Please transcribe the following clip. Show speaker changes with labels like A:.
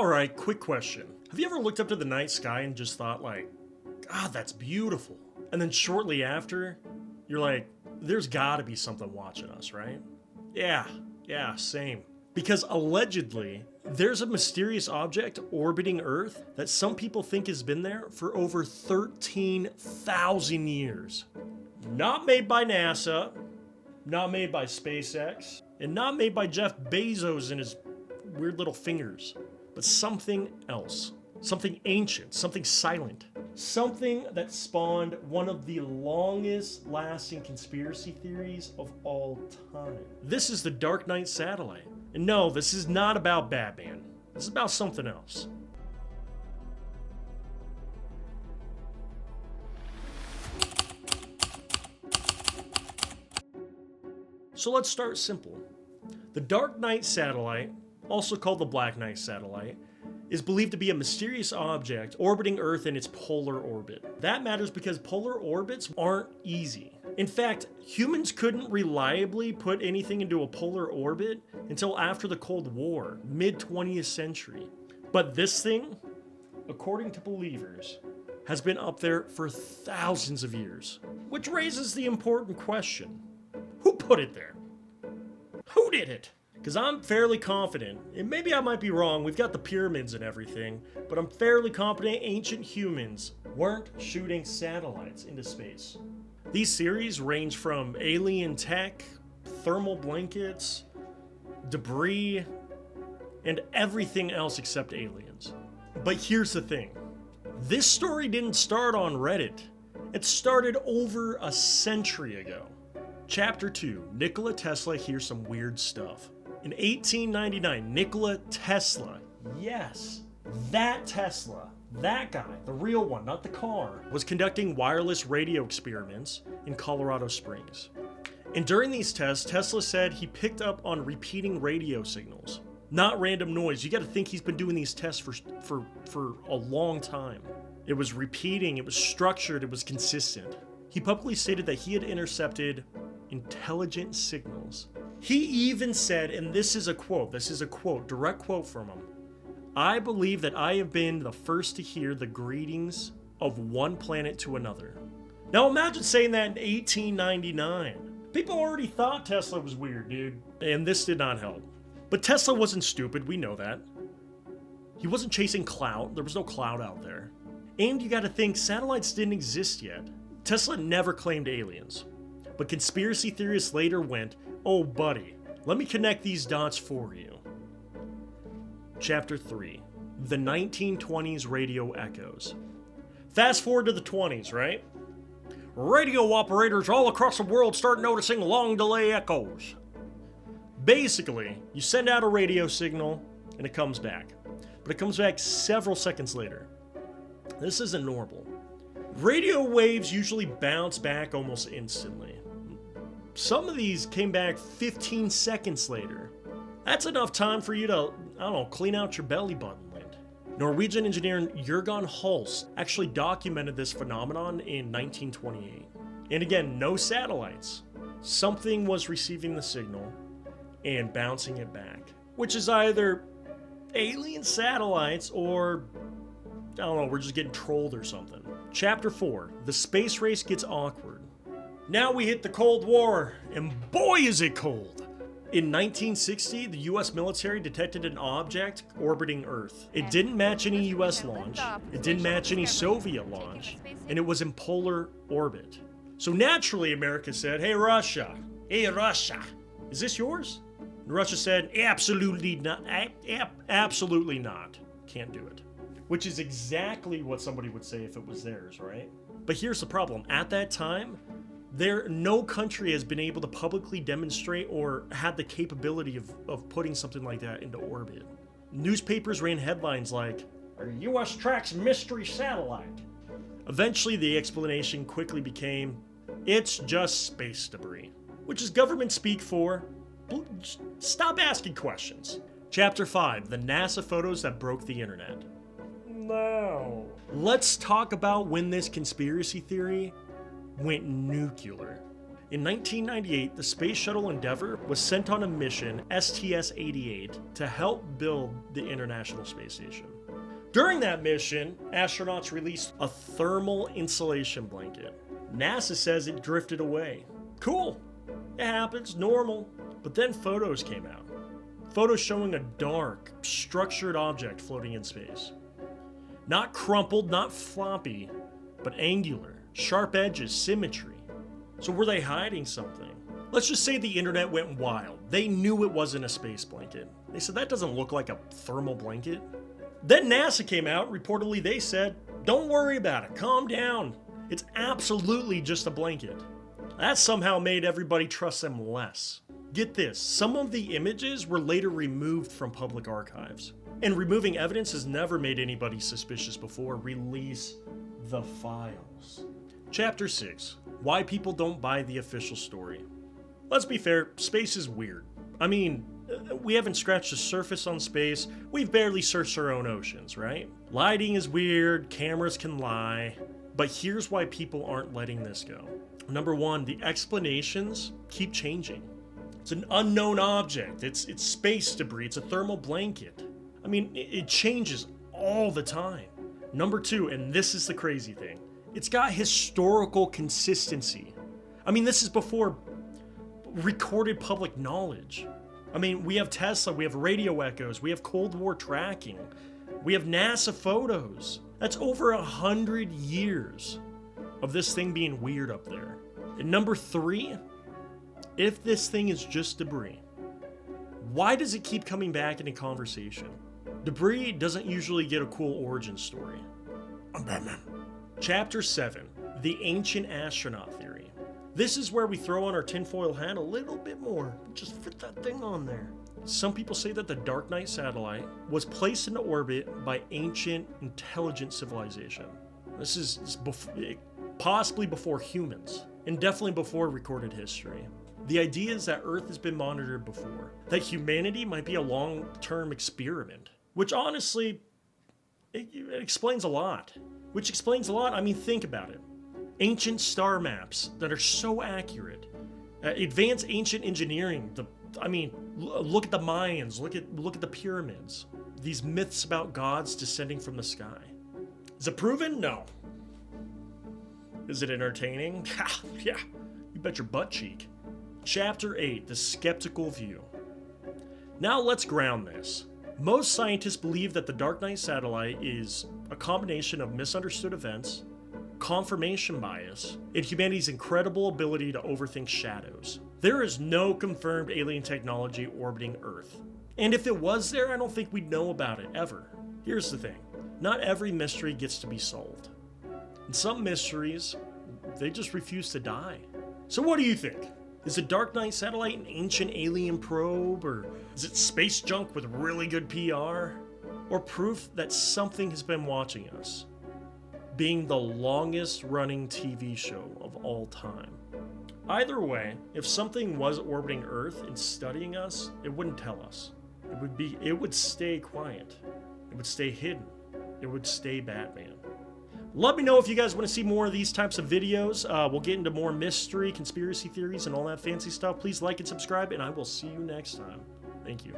A: Alright, quick question. Have you ever looked up to the night sky and just thought like, God, that's beautiful? And then shortly after, you're like, there's gotta be something watching us, right? Yeah, same. Because allegedly, there's a mysterious object orbiting Earth that some people think has been there for over 13,000 years. Not made by NASA, not made by SpaceX, and not made by Jeff Bezos and his weird little fingers, but something else. Something ancient, something silent, something that spawned one of the longest lasting conspiracy theories of all time. This is the Dark Knight satellite. And no, this is not about Batman. This is about something else. So let's start simple. The Dark Knight satellite, also called the Black Knight satellite, is believed to be a mysterious object orbiting Earth in its polar orbit. That matters because polar orbits aren't easy. In fact, humans couldn't reliably put anything into a polar orbit until after the Cold War, mid-20th century. But this thing, according to believers, has been up there for thousands of years. Which raises the important question, who put it there? Who did it? Because I'm fairly confident, and maybe I might be wrong, we've got the pyramids and everything, but I'm fairly confident ancient humans weren't shooting satellites into space. These theories range from alien tech, thermal blankets, debris, and everything else except aliens. But here's the thing. This story didn't start on Reddit. It started over a century ago. Chapter 2, Nikola Tesla hears some weird stuff. In 1899, Nikola Tesla, yes, that Tesla, that guy, the real one, not the car, was conducting wireless radio experiments in Colorado Springs. And during these tests, Tesla said he picked up on repeating radio signals, not random noise. You gotta think he's been doing these tests for a long time. It was repeating, it was structured, it was consistent. He publicly stated that he had intercepted intelligent signals. He even said, and this is a quote, direct quote from him, "I believe that I have been the first to hear the greetings of one planet to another." Now imagine saying that in 1899. People already thought Tesla was weird, dude. And this did not help. But Tesla wasn't stupid, we know that. He wasn't chasing clout, there was no clout out there. And you gotta think, satellites didn't exist yet. Tesla never claimed aliens. But conspiracy theorists later went, oh buddy, let me connect these dots for you. Chapter 3, the 1920s radio echoes. Fast forward to the 20s, right? Radio operators all across the world start noticing long delay echoes. Basically, you send out a radio signal and it comes back. But it comes back several seconds later. This isn't normal. Radio waves usually bounce back almost instantly. Some of these came back 15 seconds later. That's enough time for you to, clean out your belly button lint. Norwegian engineer Jørgen Holst actually documented this phenomenon in 1928. And again, no satellites. Something was receiving the signal and bouncing it back, which is either alien satellites or, we're just getting trolled or something. Chapter 4, the space race gets awkward. Now we hit the Cold War, and boy is it cold! In 1960, the US military detected an object orbiting Earth. It didn't match any US launch, it didn't match any Soviet launch, and it was in polar orbit. So naturally, America said, hey Russia, is this yours? And Russia said, absolutely not, absolutely not, can't do it. Which is exactly what somebody would say if it was theirs, right? But here's the problem, at that time, no country has been able to publicly demonstrate or had the capability of putting something like that into orbit. Newspapers ran headlines like, US tracks mystery satellite. Eventually, the explanation quickly became, it's just space debris. Which is government speak for, stop asking questions. Chapter 5, the NASA photos that broke the internet. Now, let's talk about when this conspiracy theory went nuclear. In 1998, the Space Shuttle Endeavour was sent on a mission, STS-88, to help build the International Space Station. During that mission, astronauts released a thermal insulation blanket. NASA says it drifted away. Cool. It happens, normal. But then photos came out. Photos showing a dark, structured object floating in space. Not crumpled, not floppy, but angular, sharp edges, symmetry. So were they hiding something? Let's just say the internet went wild. They knew it wasn't a space blanket. They said, that doesn't look like a thermal blanket. Then NASA came out, reportedly they said, don't worry about it, calm down. It's absolutely just a blanket. That somehow made everybody trust them less. Get this, some of the images were later removed from public archives. And removing evidence has never made anybody suspicious before. Release the files. Chapter 6. Why people don't buy the official story. Let's be fair, space is weird. I mean, we haven't scratched the surface on space. We've barely searched our own oceans, right? Lighting is weird, cameras can lie. But here's why people aren't letting this go. Number one, the explanations keep changing. It's an unknown object. It's space debris. It's a thermal blanket. I mean, it changes all the time. Number two, and this is the crazy thing, it's got historical consistency. I mean, this is before recorded public knowledge. I mean, we have Tesla, we have radio echoes, we have Cold War tracking, we have NASA photos. That's over 100 years of this thing being weird up there. And number three, if this thing is just debris, why does it keep coming back into conversation? Debris doesn't usually get a cool origin story. I'm Batman. Chapter 7, The Ancient Astronaut Theory. This is where we throw on our tinfoil hat a little bit more. Just fit that thing on there. Some people say that the Dark Knight satellite was placed into orbit by ancient, intelligent civilization. This is possibly before humans, and definitely before recorded history. The idea is that Earth has been monitored before, that humanity might be a long-term experiment, which honestly, it explains a lot. I mean, think about it. Ancient star maps that are so accurate, advanced ancient engineering. Look at the Mayans. Look at the pyramids. These myths about gods descending from the sky. Is it proven? No. Is it entertaining? Yeah. You bet your butt cheek. Chapter 8: The Skeptical View. Now let's ground this. Most scientists believe that the Dark Knight satellite is a combination of misunderstood events, confirmation bias, and humanity's incredible ability to overthink shadows. There is no confirmed alien technology orbiting Earth. And if it was there, I don't think we'd know about it, ever. Here's the thing. Not every mystery gets to be solved. And some mysteries, they just refuse to die. So what do you think? Is the Dark Knight satellite an ancient alien probe, or is it space junk with really good PR? Or proof that something has been watching us, being the longest running TV show of all time? Either way, if something was orbiting Earth and studying us, it wouldn't tell us. It would stay quiet. It would stay hidden. It would stay Batman. Let me know if you guys want to see more of these types of videos. We'll get into more mystery, conspiracy theories, and all that fancy stuff. Please like and subscribe, and I will see you next time. Thank you.